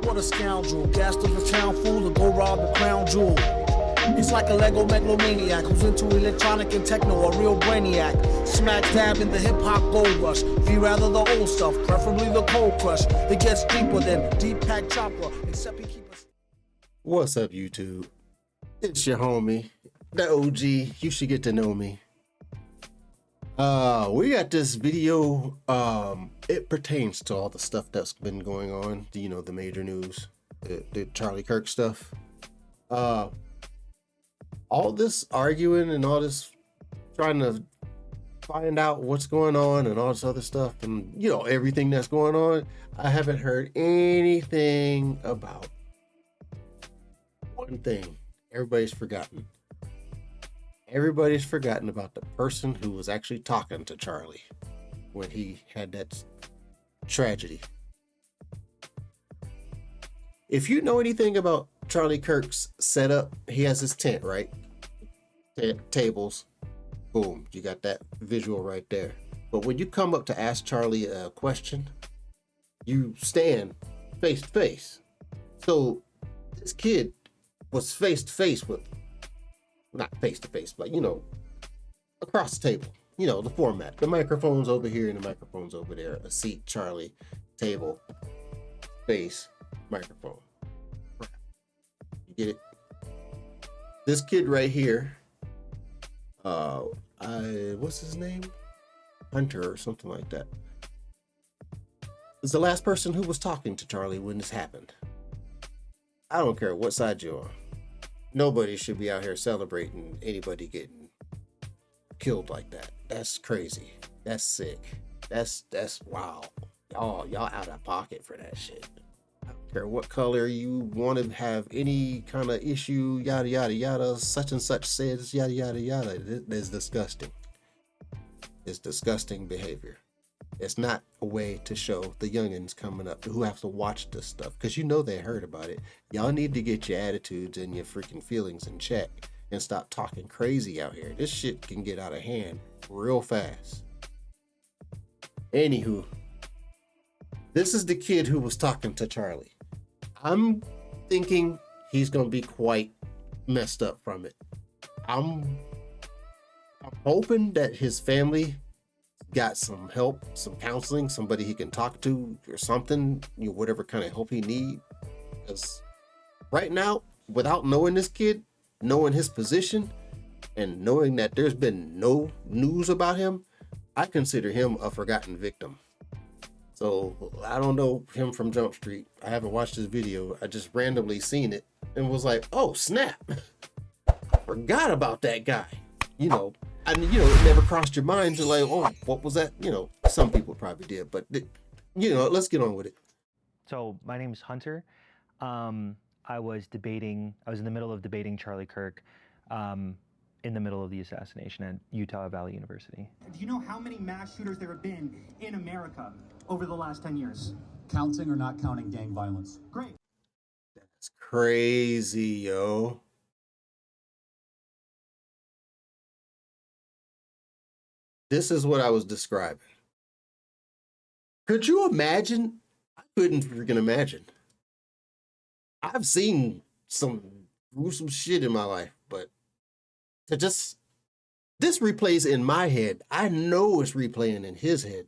what a scoundrel. Gassed of a town fool to go rob the crown jewel. He's like a Lego megalomaniac who's into electronic and techno, a real brainiac. Smack dab in the hip-hop gold rush. Be rather the old stuff, preferably the cold crush. It gets deeper than Deep Pack Chopper, except he keeps... What's up, YouTube? It's your homie, the OG. You should get to know me. We got this video. It pertains to all the stuff that's been going on. You know, the major news, the Charlie Kirk stuff. All this arguing and all this trying to find out what's going on and all this other stuff and, you know, everything that's going on. I haven't heard anything about one thing. Everybody's forgotten. Everybody's forgotten about the person who was actually talking to Charlie when he had that tragedy. If you know anything about Charlie Kirk's setup, he has his tent, right? Tables. Boom. You got that visual right there. But when you come up to ask Charlie a question, you stand face to face. So this kid was face to face with, not face to face, but, you know, across the table. You know, the format. The microphone's over here and the microphone's over there. A seat, Charlie, table, face, microphone. You get it? This kid right here, what's his name? Hunter or something like that, is the last person who was talking to Charlie when this happened. I don't care what side you're on. Nobody should be out here celebrating anybody getting killed like that. That's crazy. That's sick. That's wow. Y'all out of pocket for that shit. I don't care what color you want to have any kind of issue, yada yada yada, such and such says, yada yada yada. It is disgusting. It's disgusting behavior. It's not a way to show the youngins coming up who have to watch this stuff, because you know they heard about it. Y'all need to get your attitudes and your freaking feelings in check and stop talking crazy out here. This shit can get out of hand real fast. Anywho, this is the kid who was talking to Charlie. I'm thinking he's gonna be quite messed up from it. I'm hoping that his family got some help, some counseling, somebody he can talk to or something, you know, whatever kind of help he need. Because right now, without knowing this kid, knowing his position, and knowing that there's been no news about him, I consider him a forgotten victim. So I don't know him from Jump Street. I haven't watched his video. I just randomly seen it and was like, oh snap, forgot about that guy. You know, and you know, it never crossed your mind to like, oh, what was that? You know, some people probably did, but you know, let's get on with it. So my name is Hunter. I was in the middle of debating Charlie Kirk in the middle of the assassination at Utah Valley University. Do you know how many mass shooters there have been in America over the last 10 years? Counting or not counting gang violence? Great. That's crazy, yo. This is what I was describing. Could you imagine? I couldn't freaking imagine. I've seen some gruesome shit in my life, but to just, this replays in my head. I know it's replaying in his head.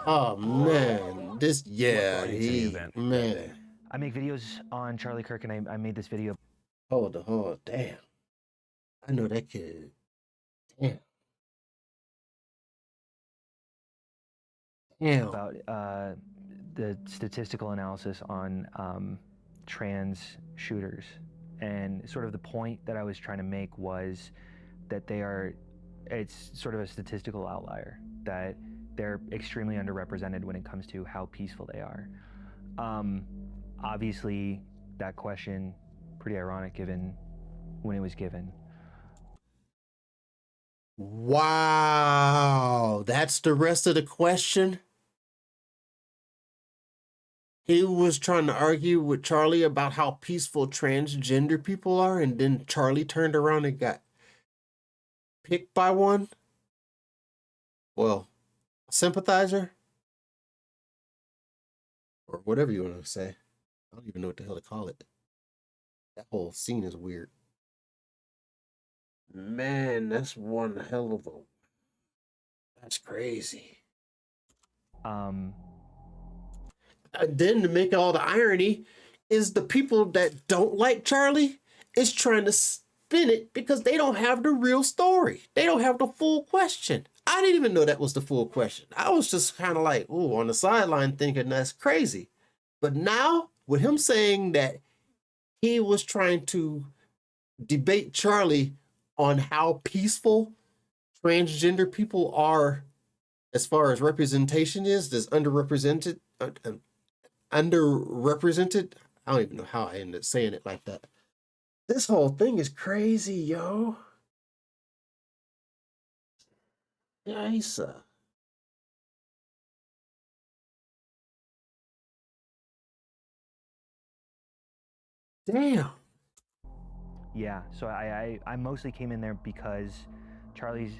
Oh man, this, yeah, man. I make videos on Charlie Kirk, and I made this video. Hold on, damn. I know that kid. Damn. Damn. About the statistical analysis on trans shooters, and sort of the point that I was trying to make was that it's sort of a statistical outlier, that they're extremely underrepresented when it comes to how peaceful they are. Obviously, that question, pretty ironic given when it was given. Wow, that's the rest of the question? He was trying to argue with Charlie about how peaceful transgender people are, and then Charlie turned around and got picked by one? Well, a sympathizer? Or whatever you want to say. I don't even know what the hell to call it. That whole scene is weird. Man, that's one hell of a. That's crazy. Um, And then to make all the irony is the people that don't like Charlie is trying to spin it because they don't have the real story. They don't have the full question. I didn't even know that was the full question. I was just kind of like, ooh, on the sideline thinking that's crazy. But now with him saying that he was trying to debate Charlie on how peaceful transgender people are as far as representation is, this underrepresented, underrepresented. I don't even know how I ended up saying it like that. This whole thing is crazy, yo. Nice. Damn. yeah, so I mostly came in there because Charlie's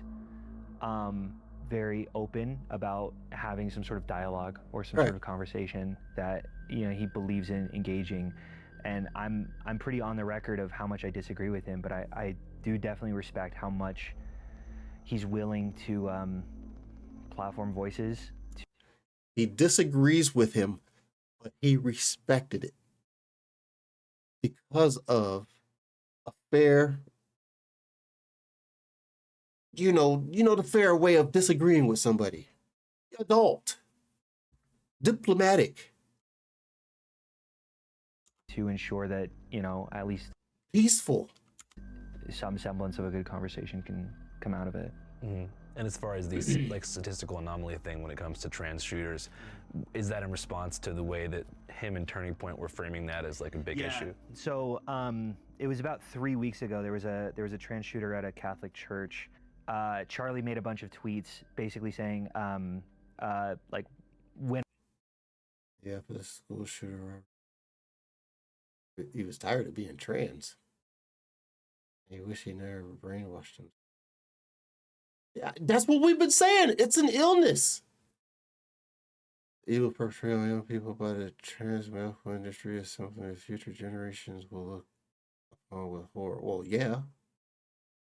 very open about having some sort of dialogue or some Right. sort of conversation that he believes in engaging, and I'm pretty on the record of how much I disagree with him, but I do definitely respect how much he's willing to platform voices. He disagrees with him, but he respected it because of a fair, the fair way of disagreeing with somebody. Adult, diplomatic, to ensure that at least peaceful. some semblance of a good conversation can come out of it. Mm-hmm. And as far as these like statistical anomaly thing when it comes to trans shooters, is that in response to the way that him and Turning Point were framing that as like a big issue? So it was about 3 weeks ago. There was a trans shooter at a Catholic church. Charlie made a bunch of tweets basically saying like when Yeah, for the school shooter. He was tired of being trans. He wish he never brainwashed him. Yeah, that's what we've been saying. It's an illness. Evil portrayal of young people by the trans medical industry is something that future generations will look upon with horror. Well, yeah.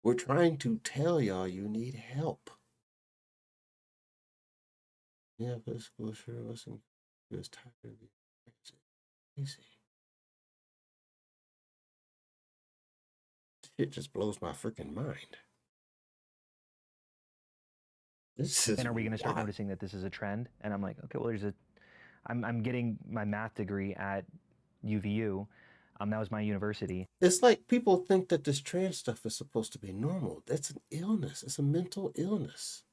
We're trying to tell y'all you need help. Yeah, but the school shooter wasn't. He was tired of being trans. Easy. Shit just blows my freaking mind. This is are we going to start wild. noticing that this is a trend? And I'm like, okay, well, I'm getting my math degree at UVU. That was my university. It's like people think that this trans stuff is supposed to be normal. That's an illness. It's a mental illness.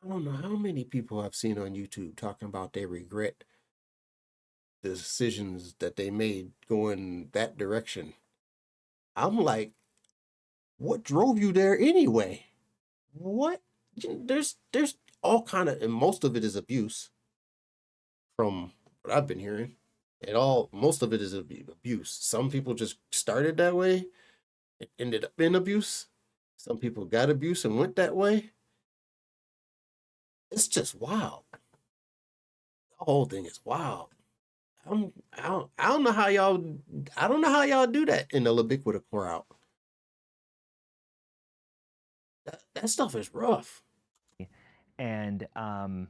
I don't know how many people I've seen on YouTube talking about they regret the decisions that they made going that direction. I'm like, what drove you there anyway? What? There's all kind of, and most of it is abuse from what I've been hearing. Most of it is abuse. Some people just started that way, it ended up in abuse. Some people got abuse and went that way. It's just wild. The whole thing is wild. I don't know how y'all do that in the ubiquitous crowd. That stuff is rough. And I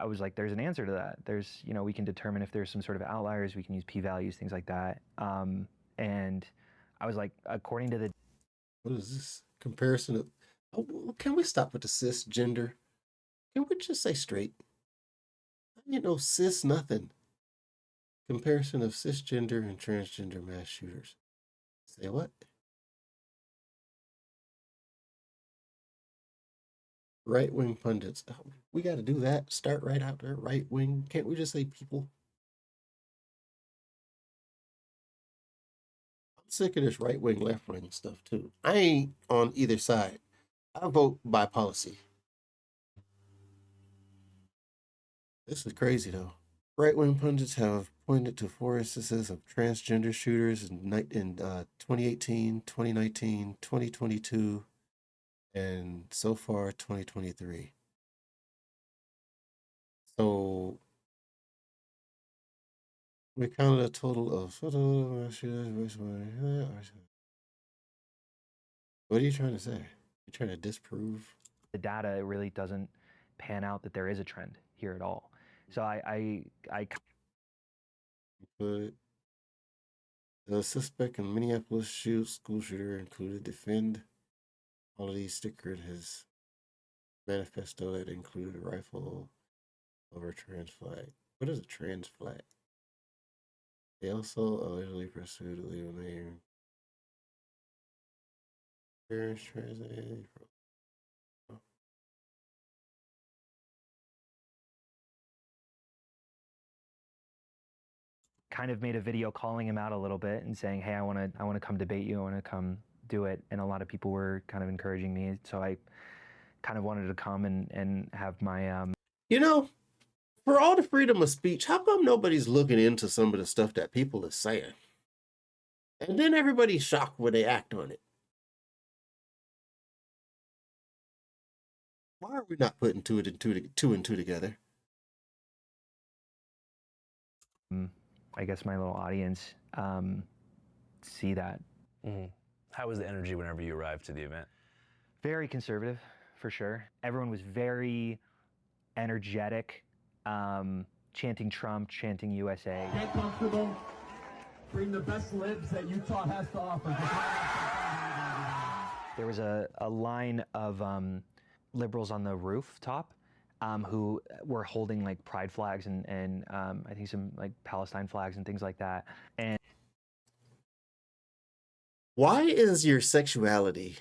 was like, there's an answer to that. There's, we can determine if there's some sort of outliers. We can use p-values, things like that. And I was like, according to the What is this comparison of? Oh, can we stop with the cisgender? Can we just say straight? I ain't no cis nothing. Comparison of cisgender and transgender mass shooters. Say what? Right wing pundits. Oh, we got to do that. Start right out there. Right wing. Can't we just say people? I'm sick of this right wing, left wing stuff too. I ain't on either side. I vote by policy. This is crazy though. Right wing pundits have pointed to 4 instances of transgender shooters in 2018, 2019, 2022, and so far 2023. So We counted a total of. What are you trying to say? You're trying to disprove? The data, it really doesn't pan out that there is a trend here at all. So I But the suspect in Minneapolis school shooter included defend quality sticker in his manifesto that included a rifle over trans flag. What is a trans flag? They also allegedly pursued a legal name. kind of made a video calling him out a little bit and saying, hey, I want to come debate you. I want to come do it. And a lot of people were kind of encouraging me. So I kind of wanted to come and have my, You know, for all the freedom of speech, how come nobody's looking into some of the stuff that people are saying? And then everybody's shocked when they act on it. Why are we not putting two and two together? I guess my little audience see that. Mm-hmm. How was the energy whenever you arrived to the event? Very conservative, for sure. Everyone was very energetic, chanting Trump, chanting USA. Get comfortable. Bring the best libs that Utah has to offer. There was a line of liberals on the rooftop who were holding like pride flags and I think some like Palestine flags and things like that. And why is your sexuality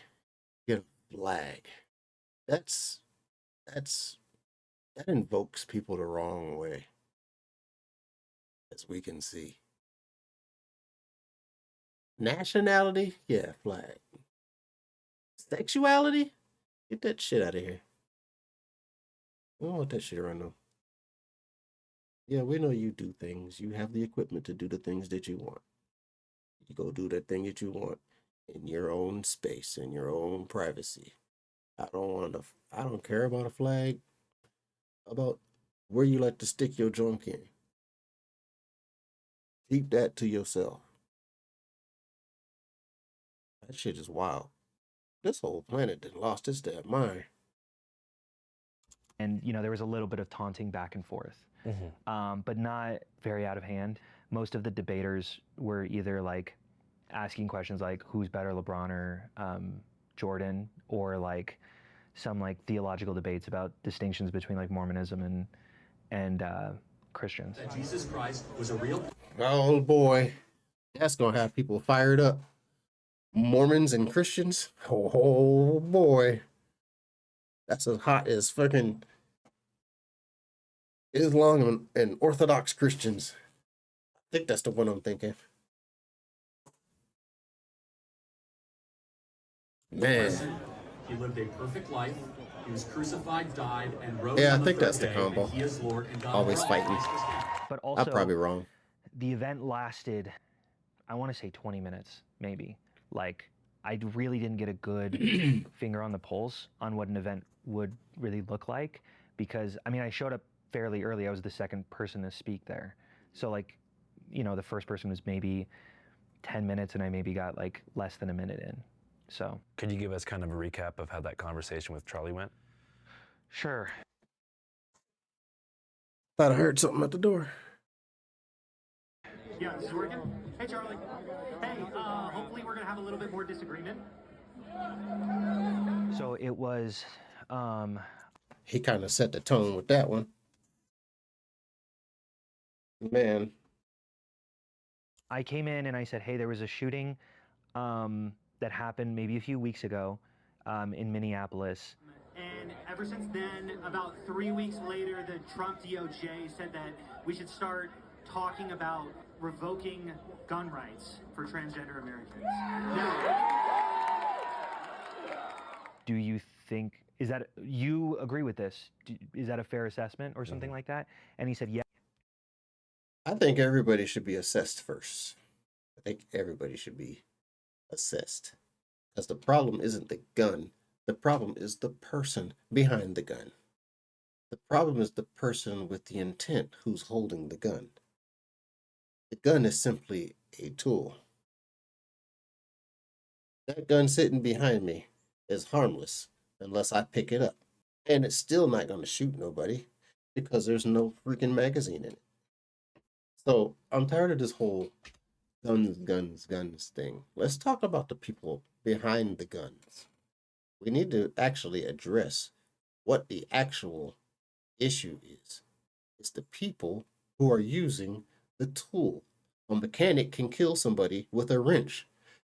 your flag? That invokes people the wrong way, as we can see. Nationality, yeah, flag. Sexuality, get that shit out of here. I don't want that shit around though. Yeah, we know you do things. You have the equipment to do the things that you want. You go do the thing that you want in your own space, in your own privacy. I don't care about a flag, about where you like to stick your junk in. Keep that to yourself. That shit is wild. This whole planet done lost its damn mind. And you know, there was a little bit of taunting back and forth, but not very out of hand. Most of the debaters were either like asking questions like who's better, LeBron or Jordan, or like some like theological debates about distinctions between like Mormonism and Christians. That Jesus Christ was a real. Oh boy, that's gonna have people fired up. Mormons and Christians. Oh boy, that's as hot as fucking Islam and Orthodox Christians. I think that's the one I'm thinking. Man. He lived a perfect life. He was crucified, died, and rose. Yeah, I on the think third that's the day, combo. and he is Lord and God. Always fighting. But also, I'm probably wrong. the event lasted, I want to say 20 minutes, maybe. Like, I really didn't get a good finger on the pulse on what an event would really look like, because, I mean, I showed up fairly early. I was the second person to speak there. So, like, you know, the first person was maybe 10 minutes, and I maybe got, like, less than a minute in. So. Could you give us kind of a recap of how that conversation with Charlie went? Sure. Thought I heard something at the door. Yeah, this is working. Hey, Charlie. Hey, hopefully we're gonna have a little bit more disagreement. So it was, He kind of set the tone with that one. Man. I came in and I said, hey, there was a shooting that happened maybe a few weeks ago in Minneapolis. And ever since then, about 3 weeks later, the Trump DOJ said that we should start talking about revoking gun rights for transgender Americans. Now, Do you think, is that, you agree with this? Is that a fair assessment or something like that? And he said, yeah. I think everybody should be assessed first. I think everybody should be assessed. Because the problem isn't the gun. The problem is the person behind the gun. The problem is the person with the intent who's holding the gun. The gun is simply a tool. That gun sitting behind me is harmless unless I pick it up. And it's still not going to shoot nobody because there's no freaking magazine in it. So I'm tired of this whole guns thing. Let's talk about the people behind the guns. We need to actually address what the actual issue is. It's the people who are using the tool. A mechanic can kill somebody with a wrench.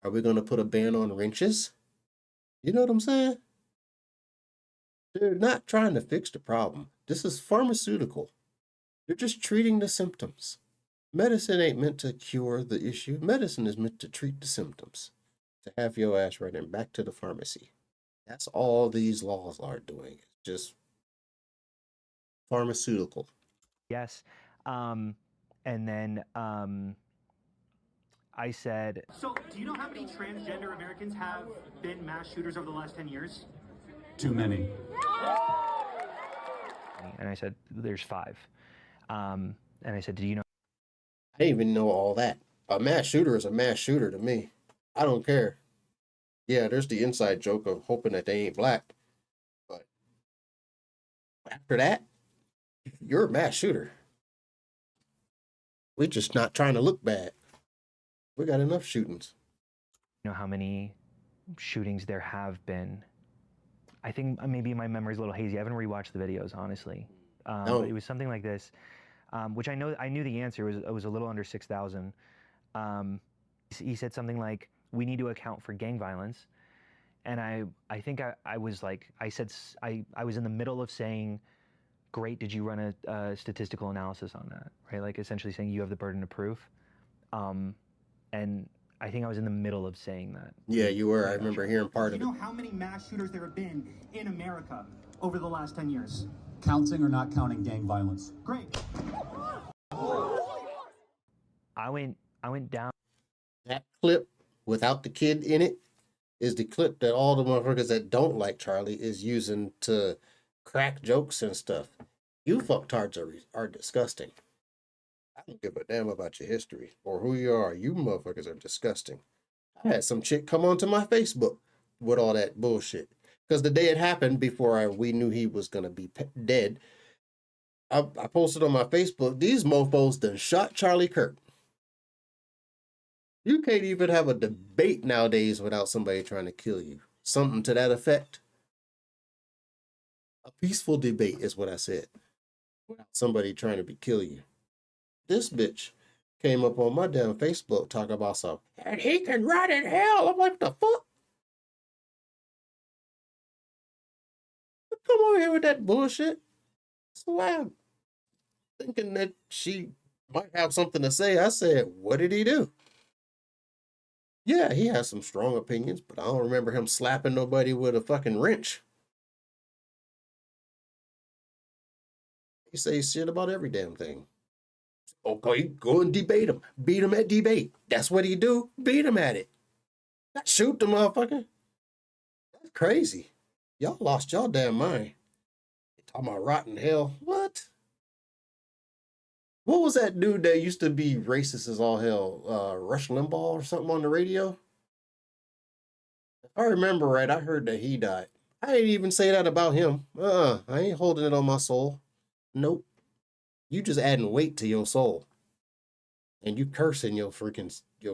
Are we going to put a ban on wrenches? You know what I'm saying? They're not trying to fix the problem. This is pharmaceutical. They're just treating the symptoms. Medicine ain't meant to cure the issue. Medicine is meant to treat the symptoms. To have your ass running back to the pharmacy. That's all these laws are doing. It's just pharmaceutical. Yes. And then I said, So, do you know how many transgender Americans have been mass shooters over the last 10 years? Too many. and I said, there's 5. And I said, do you know? I didn't even know all that. A mass shooter is a mass shooter to me. I don't care. Yeah, there's the inside joke of hoping that they ain't black. But after that, you're a mass shooter. We're just not trying to look bad. We got enough shootings. You know how many shootings there have been? I think maybe my memory's a little hazy. I haven't rewatched the videos, honestly. No. But it was something like this, which I knew the answer was. It was a little under 6,000. He said something like, "We need to account for gang violence," and I think I was like, I said I was in the middle of saying, "Great, did you run a statistical analysis on that?" Right, like essentially saying you have the burden of proof, and I think I was in the middle of saying that. Yeah, you were. I remember hearing part Do of you it. know how many mass shooters there have been in America over the last 10 years? Counting or not counting gang violence? Great. I went down. That clip without the kid in it is the clip that all the motherfuckers that don't like Charlie is using to crack jokes and stuff. You fucktards are disgusting. I don't give a damn about your history or who you are. You motherfuckers are disgusting. I had some chick come onto my Facebook with all that bullshit. Because the day it happened, before we knew he was going to be dead, I posted on my Facebook, these mofos done shot Charlie Kirk. You can't even have a debate nowadays without somebody trying to kill you. Something to that effect. A peaceful debate is what I said. Without somebody trying to kill you. This bitch came up on my damn Facebook talking about something. And he can rot in hell. I'm like, what the fuck? Come over here with that bullshit. So I'm thinking that she might have something to say. I said, what did he do? Yeah, he has some strong opinions, but I don't remember him slapping nobody with a fucking wrench. He says shit about every damn thing. Okay, go and debate him. Beat him at debate. That's what he do. Beat him at it. Not shoot the motherfucker. That's crazy. Y'all lost y'all damn mind. You talking about rotten hell. What? What was that dude that used to be racist as all hell? Rush Limbaugh or something on the radio? If I remember right, I heard that he died. I didn't even say that about him. I ain't holding it on my soul. Nope. You just adding weight to your soul. And you cursing your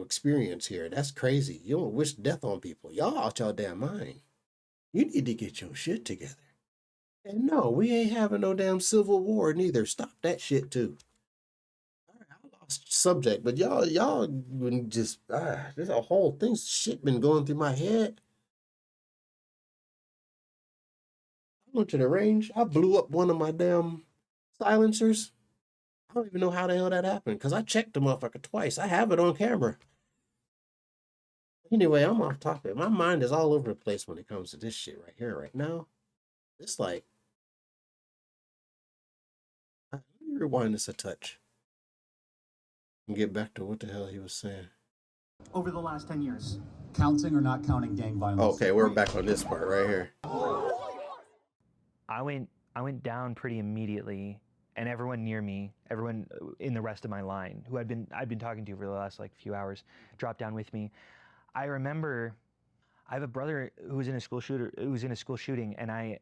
experience here. That's crazy. You don't wish death on people. Y'all out y'all damn mind. You need to get your shit together. And no, we ain't having no damn civil war neither. Stop that shit too. All right, I lost subject, but y'all been just there's a whole thing shit been going through my head. I went to the range. I blew up one of my damn silencers. I don't even know how the hell that happened because I checked the motherfucker twice. I have it on camera. Anyway, I'm off topic. My mind is all over the place when it comes to this shit right here, right now. It's like, let me rewind this a touch and get back to what the hell he was saying. Over the last 10 years. Counting or not counting gang violence? Okay, we're back on this part right here. I went down pretty immediately, and everyone near me, everyone in the rest of my line who I'd been talking to for the last like few hours, dropped down with me. I remember I have a brother who was in a school shooting, and I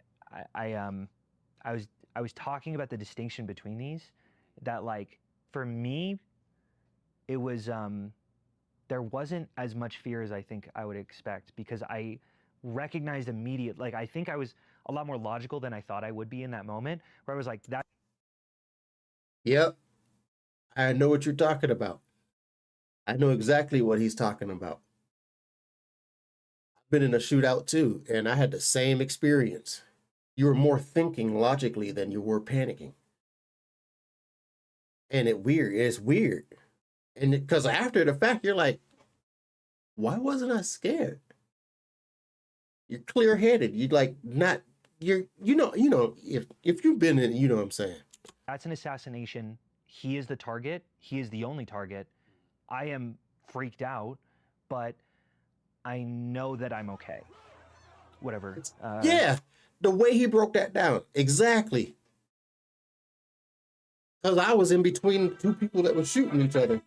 was talking about the distinction between these, that like for me it was there wasn't as much fear as I think I would expect, because I recognized immediately, like I think I was a lot more logical than I thought I would be in that moment, where I was like, that. Yep. I know what you're talking about. I know exactly what he's talking about. I've been in a shootout too, and I had the same experience. You were more thinking logically than you were panicking. And it's weird. And because after the fact, you're like, why wasn't I scared? You're clear headed. You like not if you've been in, you know what I'm saying. That's an assassination. He is the target. He is the only target. I am freaked out, but I know that I'm okay. Whatever. Yeah, the way he broke that down. Exactly. Because I was in between two people that were shooting each other.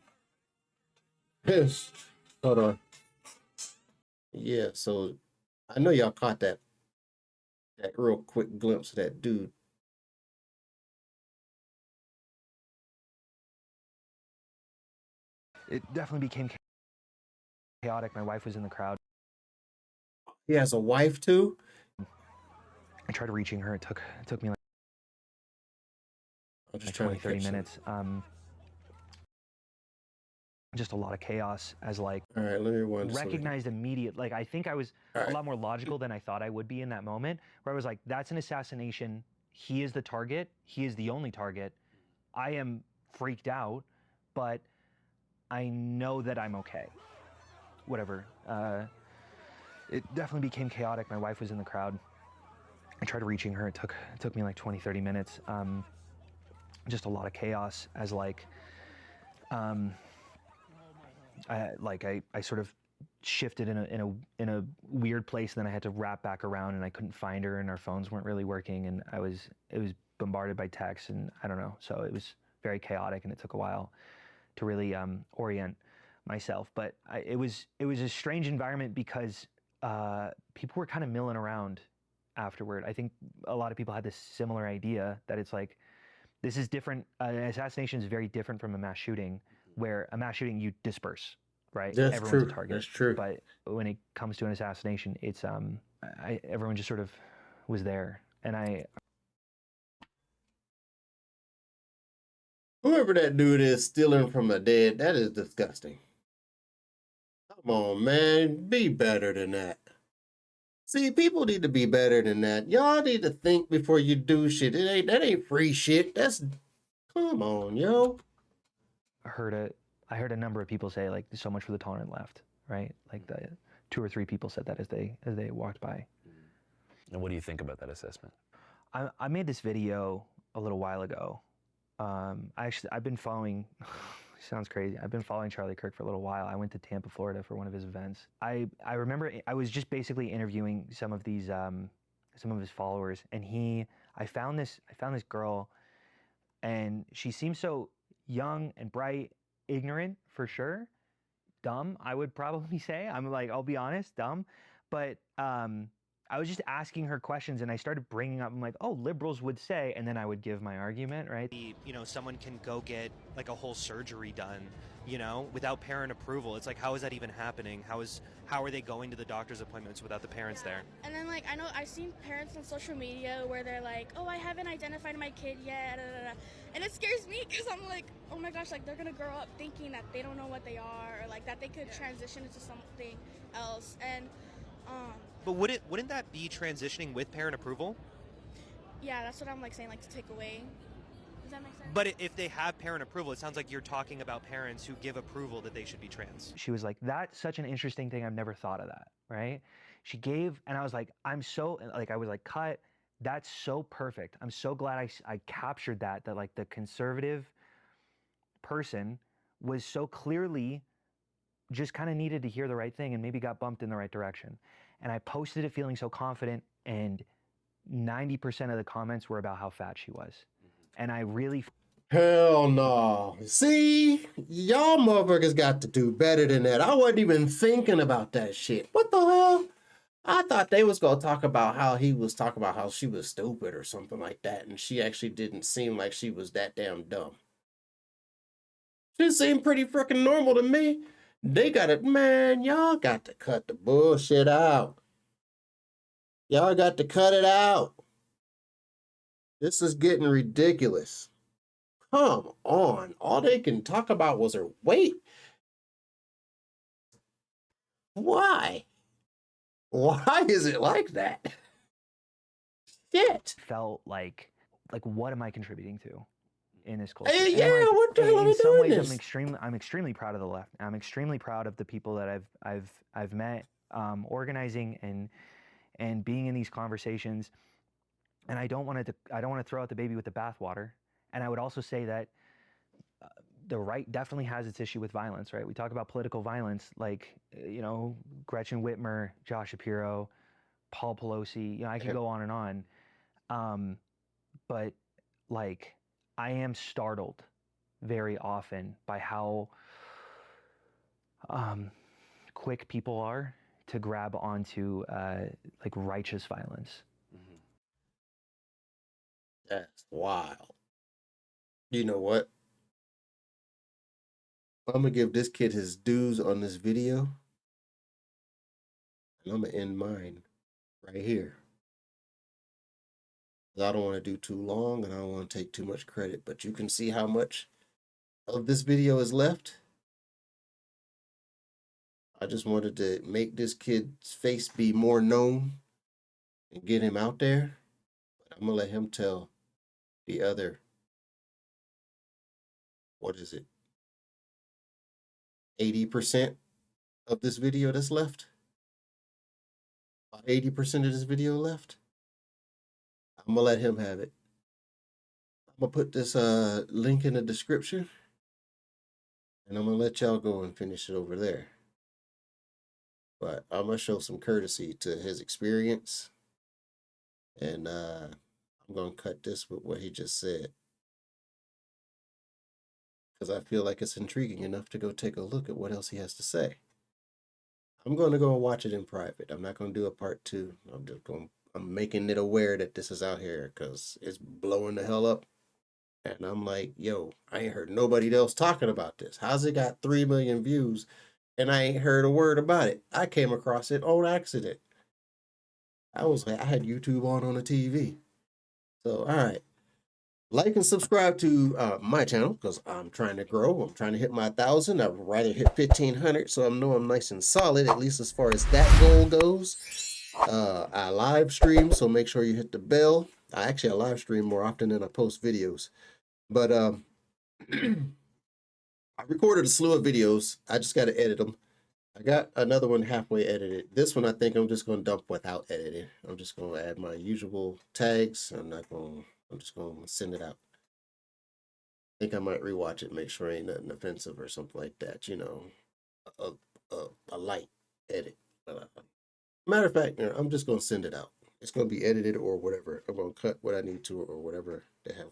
Yes. Hold on. Yeah, so I know y'all caught that real quick glimpse of that dude. It definitely became chaotic. My wife was in the crowd. He has a wife too. I tried reaching her. It took me like I'm just 20, trying to 30 catch minutes. Just a lot of chaos as like All right, let me run this recognized immediate. Like I think I was a lot more logical than I thought I would be in that moment, where I was like, that's an assassination. He is the target. He is the only target. I am freaked out, but I know that I'm okay. Whatever. It definitely became chaotic. My wife was in the crowd. I tried reaching her. It took me like 20, 30 minutes. Just a lot of chaos as like, I sort of shifted in a weird place, and then I had to wrap back around, and I couldn't find her, and our phones weren't really working, and it was bombarded by texts, and I don't know. So it was very chaotic, and it took a while to really orient myself. But it was a strange environment because people were kind of milling around afterward. I think a lot of people had this similar idea that it's like, this is different. An assassination is very different from a mass shooting, where a mass shooting you disperse, right? That's Everyone's true. a target. That's true. But when it comes to an assassination, it's everyone just sort of was there, and Whoever that dude is stealing from the dead, that is disgusting. Come on, man. Be better than that. See, people need to be better than that. Y'all need to think before you do shit. That ain't free shit. Come on, yo. I heard a number of people say like, so much for the tolerant left, right? Like the 2 or 3 people said that as they walked by. And what do you think about that assessment? I made this video a little while ago. I've been following, sounds crazy. I've been following Charlie Kirk for a little while. I went to Tampa, Florida for one of his events. I remember I was just basically interviewing some of his followers, and I found this girl, and she seemed so young and bright, ignorant for sure, dumb, I would probably say. I'm like, I'll be honest, dumb. But I was just asking her questions, and I started bringing up, I'm like, oh, liberals would say, and then I would give my argument, right? Someone can go get like a whole surgery done, without parent approval. It's like, how is that even happening? How are they going to the doctor's appointments without the parents there? And then like, I know I've seen parents on social media where they're like, oh, I haven't identified my kid yet, and it scares me because I'm like, oh my gosh, like they're gonna grow up thinking that they don't know what they are, or like that they could transition into something else. And But wouldn't that be transitioning with parent approval? yeah, that's what I'm like saying, like to take away. Does that make sense? But if they have parent approval, it sounds like you're talking about parents who give approval that they should be trans. She was like, that's such an interesting thing. I've never thought of that, right? She gave, and I was like, I was like, cut. That's so perfect. I'm so glad I captured that like the conservative person was so clearly just kind of needed to hear the right thing and maybe got bumped in the right direction. And I posted it feeling so confident, and 90% of the comments were about how fat she was. And I really Hell no. See, y'all motherfuckers got to do better than that. I wasn't even thinking about that shit. What the hell? I thought they was gonna talk about how he was talking about how she was stupid or something like that, and she actually didn't seem like she was that damn dumb. She seemed pretty freaking normal to me. They got it, man. Y'all got to cut the bullshit out. Y'all got to cut it out. This is getting ridiculous. Come on. All they can talk about was her weight. Why? Why is it like that? Shit. felt like what am I contributing to in this culture? Hey, And, yeah, like, what the hell are we in some doing ways, this? I'm extremely proud of the left. I'm extremely proud of the people that I've met, organizing and being in these conversations. And I don't want to throw out the baby with the bathwater. And I would also say that the right definitely has its issue with violence, right? We talk about political violence, like, Gretchen Whitmer, Josh Shapiro, Paul Pelosi, I could go on and on. But like, I am startled very often by how quick people are to grab onto like righteous violence. That's wild. You know what? I'm gonna give this kid his dues on this video, and I'm gonna end mine right here. I don't want to do too long, and I don't want to take too much credit, but you can see how much of this video is left. I just wanted to make this kid's face be more known and get him out there. But I'm gonna let him tell the other, what is it, 80% of this video that's left? About 80% of this video left? I'm gonna let him have it. I'm gonna put this link in the description, and I'm gonna let y'all go and finish it over there. But I'm gonna show some courtesy to his experience, and I'm gonna cut this with what he just said, because I feel like it's intriguing enough to go take a look at what else he has to say. I'm gonna go and watch it in private. I'm not gonna do a part 2. I'm making it aware that this is out here because it's blowing the hell up. And I'm like, yo, I ain't heard nobody else talking about this. How's it got 3 million views and I ain't heard a word about it? I came across it on accident. I had YouTube on the TV. So, all right. Like and subscribe to my channel because I'm trying to grow. I'm trying to hit my 1,000. I'd rather hit 1,500, so I know I'm nice and solid, at least as far as that goal goes. I live stream, so make sure you hit the bell. I live stream more often than I post videos. But I recorded a slew of videos. I just got to edit them. I got another one halfway edited. This one I think I'm just going to dump without editing. I'm just going to add my usual tags. I'm just going to send it out. I think I might rewatch it, make sure ain't nothing offensive or something like that. A light edit. Matter of fact, I'm just going to send it out. It's going to be edited or whatever. I'm going to cut what I need to or whatever they have.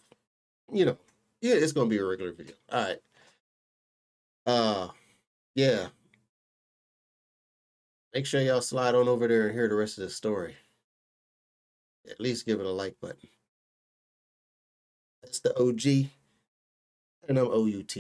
Yeah, it's going to be a regular video. All right. Yeah. Make sure y'all slide on over there and hear the rest of the story. At least give it a like button. That's the OG, and I'm OUT.